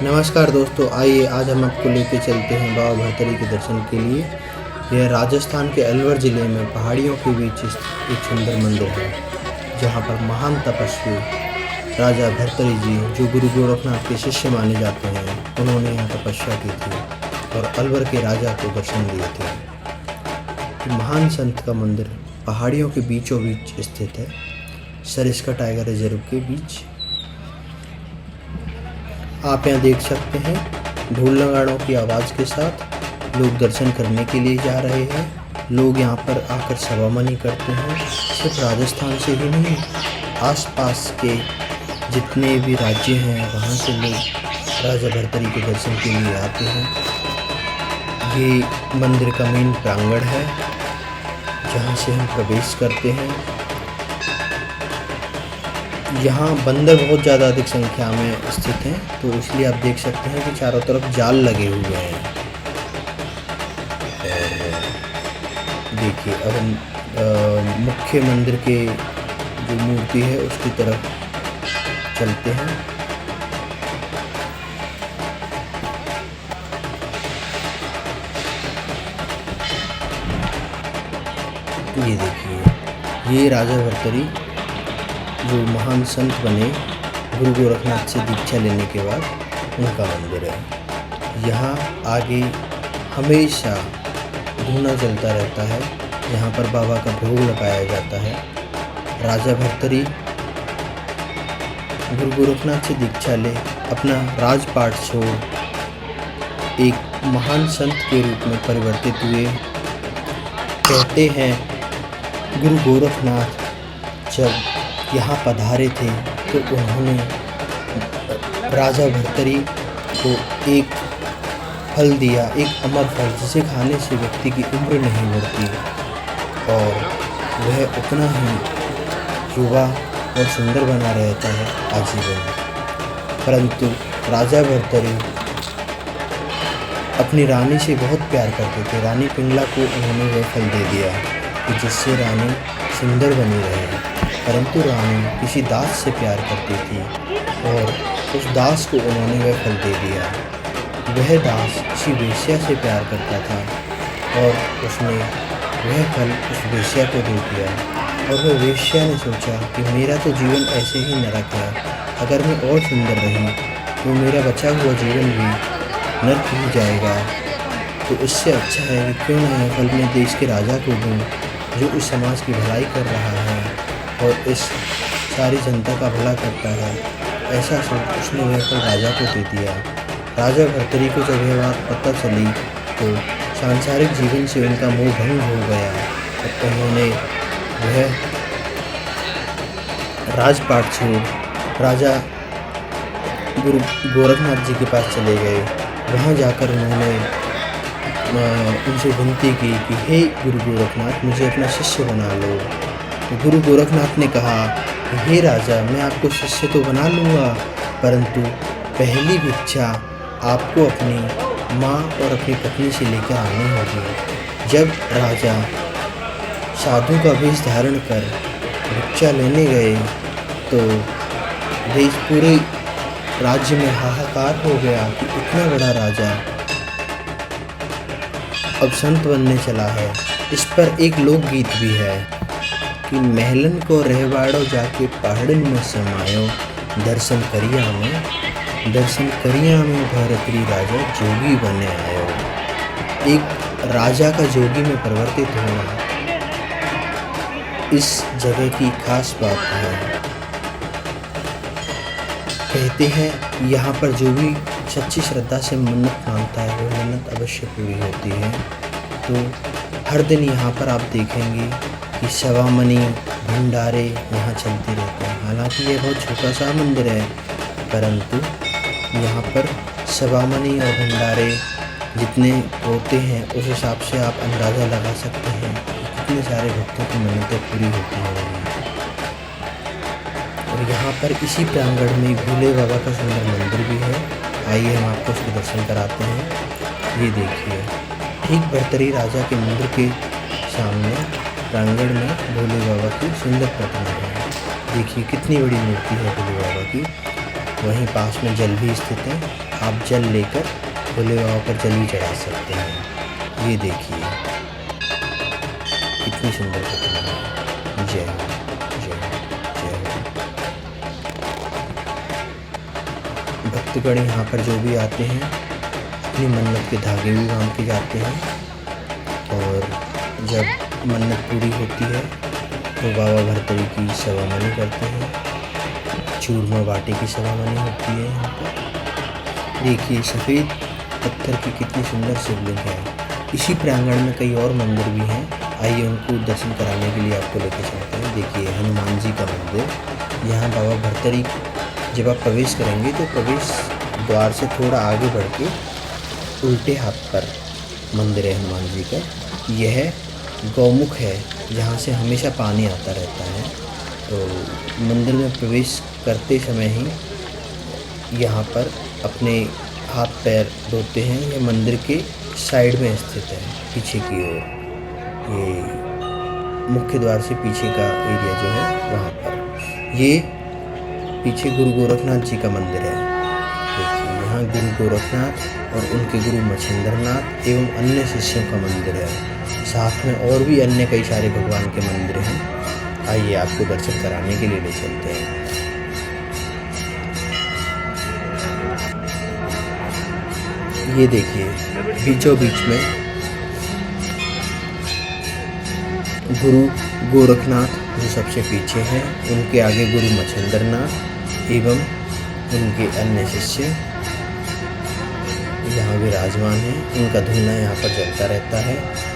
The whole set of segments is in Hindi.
नमस्कार दोस्तों, आइए आज हम आपको लेके चलते हैं बाबा भरतरी के दर्शन के लिए। यह राजस्थान के अलवर ज़िले में पहाड़ियों के बीच स्थित एक सुंदर मंदिर है, जहाँ पर महान तपस्वी राजा भरतरी जी, जो गुरु गोरखनाथ के शिष्य माने जाते हैं, उन्होंने यहाँ तपस्या की थी और अलवर के राजा को दर्शन दिए थे। महान संत का मंदिर पहाड़ियों के बीचों बीच स्थित है, सरिस्का टाइगर रिजर्व के बीच। आप यहाँ देख सकते हैं ढोल नगाड़ों की आवाज़ के साथ लोग दर्शन करने के लिए जा रहे हैं। लोग यहाँ पर आकर सवामनी करते हैं। सिर्फ राजस्थान से ही नहीं, आसपास के जितने भी राज्य हैं वहाँ से लोग राजा भरतरी के दर्शन के लिए आते हैं। ये मंदिर का मेन प्रांगण है, जहाँ से हम प्रवेश करते हैं। यहाँ बंदर बहुत ज़्यादा अधिक संख्या में स्थित हैं, तो इसलिए आप देख सकते हैं कि चारों तरफ जाल लगे हुए हैं। और देखिए, अब हम मुख्य मंदिर के जो मूर्ति है उसकी तरफ चलते हैं। ये देखिए, ये राजा भरतरी जो महान संत बने गुरु गोरखनाथ से दीक्षा लेने के बाद, उनका मंदिर है। यहाँ आगे हमेशा धूना चलता रहता है, यहाँ पर बाबा का भोग लगाया जाता है। राजा भरतरी गुरु गोरखनाथ से दीक्षा ले अपना राजपाट छोड़ एक महान संत के रूप में परिवर्तित हुए। कहते हैं गुरु गोरखनाथ जब यहाँ पधारे थे तो उन्होंने राजा भरतरी को एक फल दिया, एक अमर फल, जिसे खाने से व्यक्ति की उम्र नहीं बढ़ती और वह उतना ही युवा और सुंदर बना रहता है आजीवन। परंतु राजा भरतरी अपनी रानी से बहुत प्यार करते थे। रानी पिंगला को उन्होंने वह फल दे दिया कि जिससे रानी सुंदर बनी रहे। परंतु रानी किसी दास से प्यार करती थी और उस दास को उन्होंने वह फल दे दिया। वह दास किसी वेश्या से प्यार करता था और उसने वह फल उस वेश्या को दे दिया। और वह वेश्या ने सोचा कि मेरा तो जीवन ऐसे ही नरक है, अगर मैं और सुंदर रही तो मेरा बचा हुआ जीवन भी नरक ही जाएगा। तो इससे अच्छा है कि क्यों ना यह फल मैं देश के राजा को दूँ, जो इस समाज की भलाई कर रहा है और इस सारी जनता का भला करता है। ऐसा सोच उसने वह फल राजा को दे दिया। राजा भरतरी को जब यह बात पता चली तो सांसारिक जीवन से उनका मोह भंग हो गया और उन्होंने वह राजपाट छोड़ राजा गुरु गोरखनाथ जी के पास चले गए। वहाँ जाकर उन्होंने उनसे विनती की कि हे गुरु गोरखनाथ, मुझे अपना शिष्य बना लो। तो गुरु गोरखनाथ ने कहा कि हे राजा, मैं आपको शिष्य तो बना लूँगा, परंतु पहली भिक्षा आपको अपनी माँ और अपनी पत्नी से लेकर आनी होगी। जब राजा साधु का वेश धारण कर भिक्षा लेने गए तो देश पूरे राज्य में हाहाकार हो गया कि इतना बड़ा राजा अब संत बनने चला है। इस पर एक लोकगीत भी है कि महलन को रहवाड़ो जाके पहाड़न में समायो, दर्शन करिया में भरतरी राजा जोगी बने आयो। एक राजा का जोगी में परिवर्तित होना इस जगह की खास बात है। कहते हैं यहाँ पर जो भी सच्ची श्रद्धा से मन्नत मांगता है वो मन्नत अवश्य पूरी होती है। तो हर दिन यहाँ पर आप देखेंगे कि सवामनी भंडारे यहाँ चलते रहते हैं। हालांकि ये बहुत छोटा सा मंदिर है, परंतु यहाँ पर सवामनी और भंडारे जितने होते हैं उस हिसाब से आप अंदाज़ा लगा सकते हैं कि कितने सारे भक्तों की मन्नतें पूरी होती होंगी। और यहाँ पर इसी प्रांगण में भोले बाबा का सुंदर मंदिर भी है। आइए हम आपको उसके दर्शन कराते हैं। ये देखिए, ठीक भरतरी राजा के मंदिर के सामने प्रांगण में भोले बाबा की सुंदर प्रतिमा है। देखिए कितनी बड़ी मूर्ति है भोले बाबा की। वहीं पास में जल भी स्थित है। आप जल लेकर भोले बाबा पर जल भी चढ़ा सकते हैं। ये देखिए कितनी सुंदर प्रतिमा है। जय हो, जय हो, जय हो। भक्तगण यहाँ पर जो भी आते हैं अपनी मन्नत के धागे भी बांध के जाते हैं, और जब मन्नत पूरी होती है तो बाबा भरतरी की सवामनी करते हैं। चूरमा बाटी की सवामनी होती है यहाँ पर। देखिए सफ़ेद पत्थर की कितनी सुंदर शिवलिंग है। इसी प्रांगण में कई और मंदिर भी हैं, आइए उनको दर्शन कराने के लिए आपको लेकर चलते हैं। देखिए हनुमान जी का मंदिर, यहाँ बाबा भरतरी जब आप प्रवेश करेंगे तो प्रवेश द्वार से थोड़ा आगे बढ़ के उल्टे हाथ पर मंदिर है हनुमान जी का। यह गौमुख है जहाँ से हमेशा पानी आता रहता है। तो मंदिर में प्रवेश करते समय ही यहाँ पर अपने हाथ पैर धोते हैं। यह मंदिर के साइड में स्थित है, पीछे की ओर। ये मुख्य द्वार से पीछे का एरिया जो है वहाँ पर। ये पीछे गुरु गोरखनाथ जी का मंदिर है। देखिए यहाँ गुरु गोरखनाथ और उनके गुरु मच्छिंद्रनाथ एवं अन्य शिष्यों का मंदिर है। साथ में और भी अन्य कई सारे भगवान के मंदिर हैं। आइए आपको दर्शन कराने के लिए ले चलते हैं। ये देखिए बीचों बीच में गुरु गोरखनाथ जो सबसे पीछे हैं, उनके आगे गुरु मच्छिंद्रनाथ एवं उनके अन्य शिष्य यहाँ विराजमान हैं। उनका धूना यहाँ पर जलता रहता है।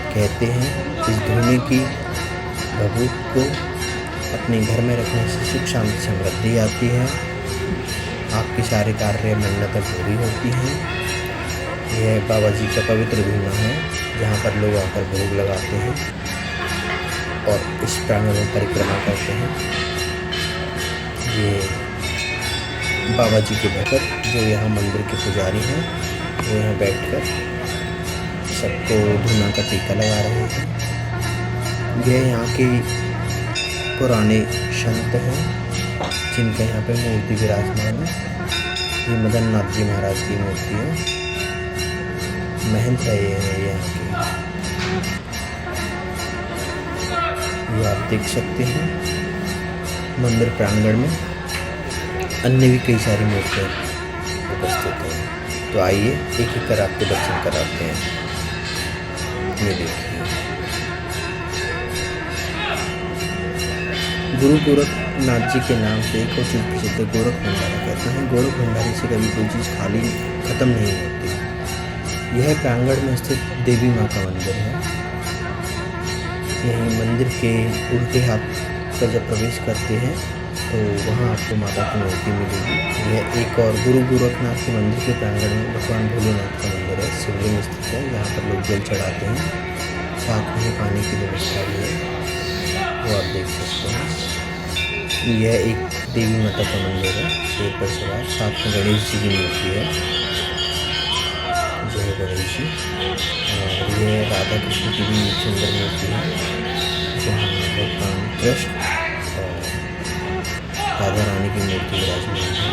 कहते हैं इस धूने की भभूत को अपने घर में रखने से सुख शांति समृद्धि आती है। आपके सारे कार्य मन्नतें पूरी होती हैं। यह बाबा जी का पवित्र धूना है जहाँ पर लोग आकर भोग लगाते हैं और इस प्रांगण में परिक्रमा करते हैं। ये बाबा जी के भक्त जो यहाँ मंदिर के पुजारी हैं, वो यहाँ बैठकर सबको धूना का टीका लगा रहे हैं। यह यहाँ के पुराने संत हैं जिनका यहाँ पे मूर्ति विराजमान है। ये मदन नाथ जी महाराज की मूर्ति है। महंत है ये यहाँ के। ये आप देख सकते हैं मंदिर प्रांगण में अन्य भी कई सारी मूर्तियाँ उपस्थित हैं। तो आइए एक एक कर आपको दर्शन कराते हैं। ये देखिए गुरु गोरखनाथ जी के नाम से एक और चीज़ प्रसिद्ध है, गोरख भंडारा कहते हैं। गोरख भंडारे से कभी कोई चीज़ खाली खत्म नहीं होती। यह प्रांगण में स्थित देवी माँ का मंदिर है। यहीं मंदिर के उल्टे हाथ पर जब प्रवेश करते हैं तो वहाँ आपको माता की मूर्ति मिलेगी। यह एक और गुरु गोरखनाथ के मंदिर के प्रांगण में भगवान भोलेनाथ का मंदिर है, शिवलिंग स्थित है। यहाँ पर लोग जल चढ़ाते हैं। साथ में पानी की व्यवस्था भी है, वो आप देख सकते हैं। यह एक देवी माता का मंदिर है, शेर पर सवार। साथ में गणेश जी की मूर्ति है, जय गणेश जी। और ये राधा कृष्ण की भी सुंदर मूर्ति है जहाँ भगवान कृष्ण और राधा रानी की मूर्ति विराजमान है।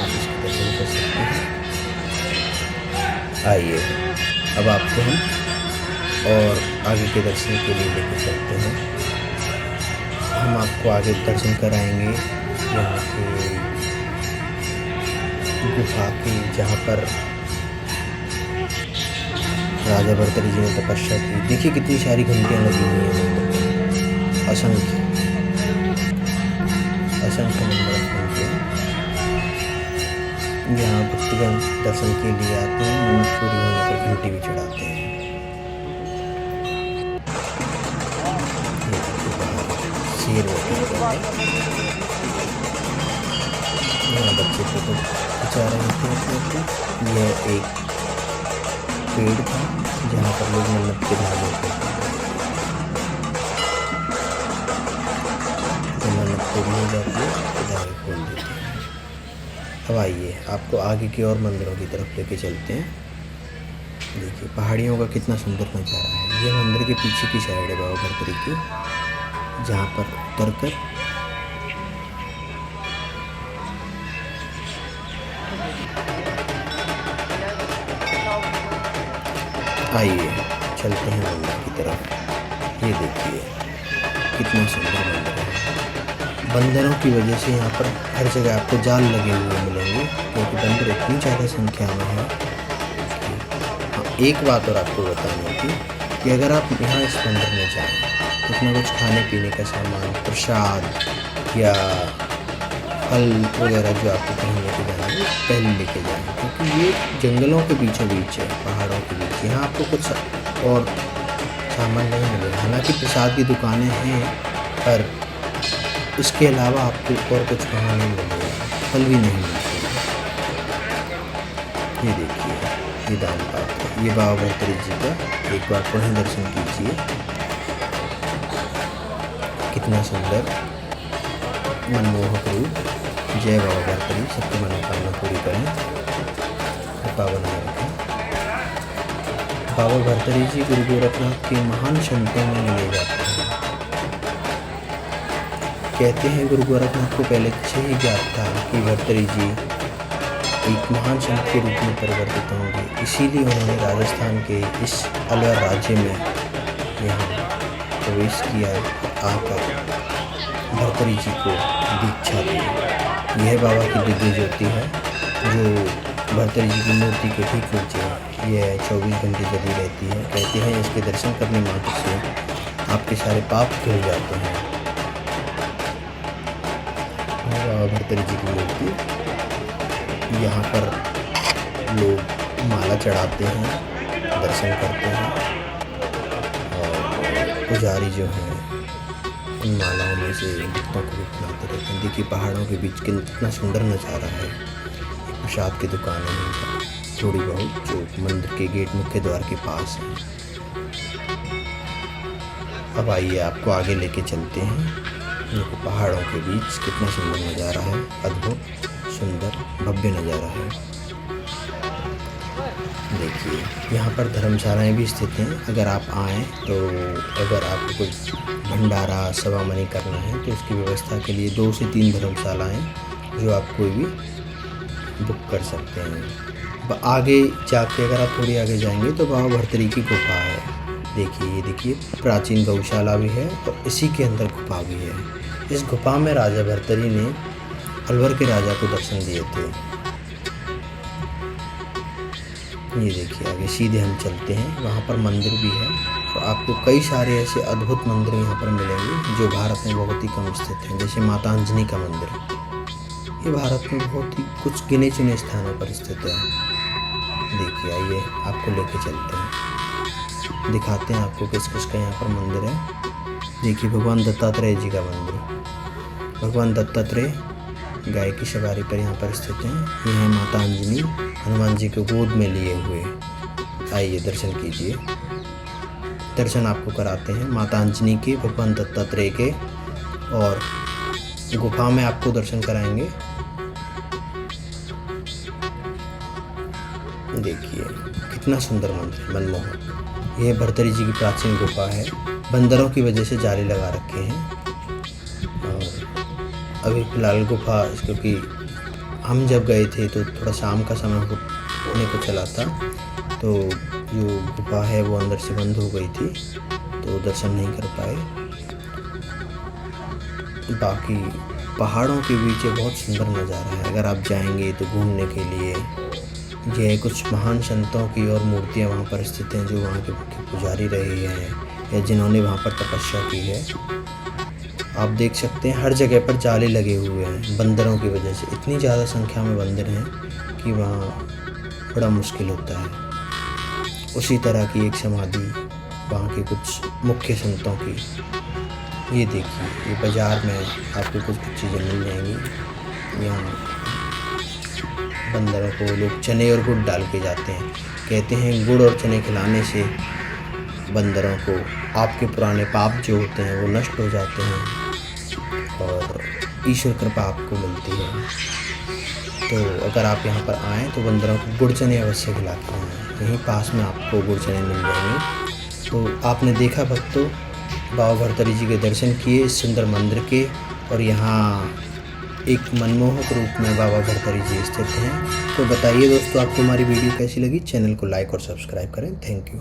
आप इसका दर्शन कर सकते हैं। आइए अब आपको हम और आगे के दर्शन के लिए लेकर चलते हैं। हम आपको आगे दर्शन कराएंगे यहाँ के गुफा के, जहाँ पर राजा भरतरी जी ने तपस्या की। देखिए कितनी सारी घंटियाँ लगी हुई हैं, असंख्य असंख्य नंबर घंटियाँ। यहाँ भक्तगण दर्शन के लिए आते हैं, मन्नत पूरी होने पर घंटी भी चढ़ाते हैं। शेर यहाँ बच्चे फोटो खिंचा रहे थे। यह एक पेड़ था जहाँ पर लोग मन्नत के धागे होते हैं। तो मन्नत पूरी हो जाती है तो धागे खोल देते हैं। अब आइए आपको आगे की और मंदिरों की तरफ लेके चलते हैं। देखिए पहाड़ियों का कितना सुंदर नज़ारा है। ये मंदिर के पीछे की साइड है बाबा भरतरी की, जहाँ पर उतर कर आइए चलते हैं मंदिर की तरफ। ये देखिए कितना सुंदर मंदिर है। बंदरों की वजह से यहाँ पर हर जगह आपको जाल लगे हुए मिलेंगे, क्योंकि बंदर इतनी ज़्यादा संख्या में है। हाँ, एक बात और आपको बतानी थी कि अगर आप यहाँ इस मंदिर में जाएं, कुछ ना कुछ खाने पीने का सामान, प्रसाद या फल वगैरह जो आपको कहीं लेके जाना है पहले लेके जाएं, क्योंकि ये जंगलों के बीचों बीच है, पहाड़ों के बीच। यहाँ आपको कुछ और सामान नहीं मिलेगा। हालांकि प्रसाद की दुकानें हैं, पर इसके अलावा आपको और कुछ वहाँ नहीं मिलेगा, फल भी नहीं मिलते। ये देखिए ये दान पात्र, ये बाबा भरतरी जी का एक बार पुनः दर्शन कीजिए। कितना सुंदर मनमोहक रूप। जय बाबा भरतरी, सबकी मनोकामना पूरी करें, कृपा बनाए रखें। बाबा भरतरी जी गुरु गोरखनाथ के महान संतों में मिले जाते हैं। कहते हैं गुरु गोरखनाथ को पहले से ही ज्ञात था कि भरतरी जी एक महान संत के रूप में परिवर्तित होंगे, इसीलिए उन्होंने राजस्थान के इस अलवर राज्य में यहाँ प्रवेश किया, आकर भरतरी जी को दीक्षा दी। यह बाबा की दिव्य ज्योति है जो भरतरी जी की मूर्ति के ठीक नीचे है। यह 24 घंटे जली रहती है। कहते हैं इसके दर्शन करने मात्र से आपके सारे पाप धुल जाते हैं। बाबा भरतरी जी की मूर्ति, यहाँ पर लोग माला चढ़ाते हैं, दर्शन करते हैं, और पुजारी जो हैं उन मालाओं में से भक्तों को भी खिलाते रहते हैं। देखिए पहाड़ों के बीच कितना सुंदर नज़ारा है। प्रसाद की दुकानें हैं थोड़ी बहुत, जो मंदिर के गेट मुख्य द्वार के पास है। अब आइए आपको आगे लेके चलते हैं। देखो पहाड़ों के बीच कितना सुंदर नज़ारा है, अद्भुत सुंदर भव्य नज़ारा है। देखिए यहाँ पर धर्मशालाएं भी स्थित हैं। अगर आप आएँ तो अगर आपको कुछ भंडारा सवामनी करना है तो उसकी व्यवस्था के लिए 2 से 3 धर्मशालाएं जो आप कोई भी बुक कर सकते हैं। आगे जाके अगर आप थोड़ी आगे जाएंगे तो बाबा भरतरी की गुफा है। देखिए ये देखिए प्राचीन गौशाला भी है और इसी के अंदर गुफा भी है। इस गुफा में राजा भरतरी ने अलवर के राजा को दर्शन दिए थे। ये देखिए आगे सीधे हम चलते हैं, वहाँ पर मंदिर भी है। तो आपको कई सारे ऐसे अद्भुत मंदिर यहाँ पर मिलेंगे जो भारत में बहुत ही कम स्थित हैं। जैसे माता अंजनी का मंदिर, ये भारत में बहुत ही कुछ गिने चुने स्थानों पर स्थित है। देखिए आइए आपको लेके चलते हैं, दिखाते हैं आपको किस किस का यहाँ पर मंदिर है। देखिए भगवान दत्तात्रेय जी का मंदिर, भगवान दत्तात्रेय गाय की सवारी पर यहाँ पर स्थित हैं। यह है माता अंजनी, हनुमान जी को गोद में लिए हुए। आइए दर्शन कीजिए। दर्शन आपको कराते हैं माता अंजनी के, भगवान दत्तात्रेय के, और गुफा में आपको दर्शन कराएंगे। देखिए कितना सुंदर मंदिर, मनमोहक। यह भरतरी जी की प्राचीन गुफा है। बंदरों की वजह से जाली लगा रखे हैं। और अभी फ़िलहाल गुफा, क्योंकि हम जब गए थे तो थोड़ा शाम का समय होने को चला था, तो जो गुफा है वो अंदर से बंद हो गई थी, तो दर्शन नहीं कर पाए। बाकी पहाड़ों के बीच बहुत सुंदर नज़ारा है। अगर आप जाएंगे तो घूमने के लिए, यह कुछ महान संतों की और मूर्तियाँ वहाँ पर स्थित हैं जो वहाँ के पुजारी रहे हैं या जिन्होंने वहाँ पर तपस्या की है। आप देख सकते हैं हर जगह पर जाले लगे हुए हैं बंदरों की वजह से। इतनी ज़्यादा संख्या में बंदर हैं कि वहाँ बड़ा मुश्किल होता है। उसी तरह की एक समाधि वहाँ के कुछ मुख्य संतों की। ये देखिए ये बाज़ार में आपको कुछ चीज़ें मिल जाएंगी। यहाँ बंदरों को लोग चने और गुड़ डाल के जाते हैं। कहते हैं गुड़ और चने खिलाने से बंदरों को आपके पुराने पाप जो होते हैं वो नष्ट हो जाते हैं और ईश्वर कृपा आपको मिलती है। तो अगर आप यहाँ पर आएँ तो बंदरों को गुड़ चने अवश्य खिलाते हैं। यहीं पास में आपको गुड़ चने मिल जाएंगे। तो आपने देखा भक्तों, बाबा भरतरी जी के दर्शन किए इस सुंदर मंदिर के, और यहाँ एक मनमोहक रूप में बाबा भरतरी जी स्थित हैं। तो बताइए दोस्तों आपको हमारी वीडियो कैसी लगी। चैनल को लाइक और सब्सक्राइब करें। Thank you.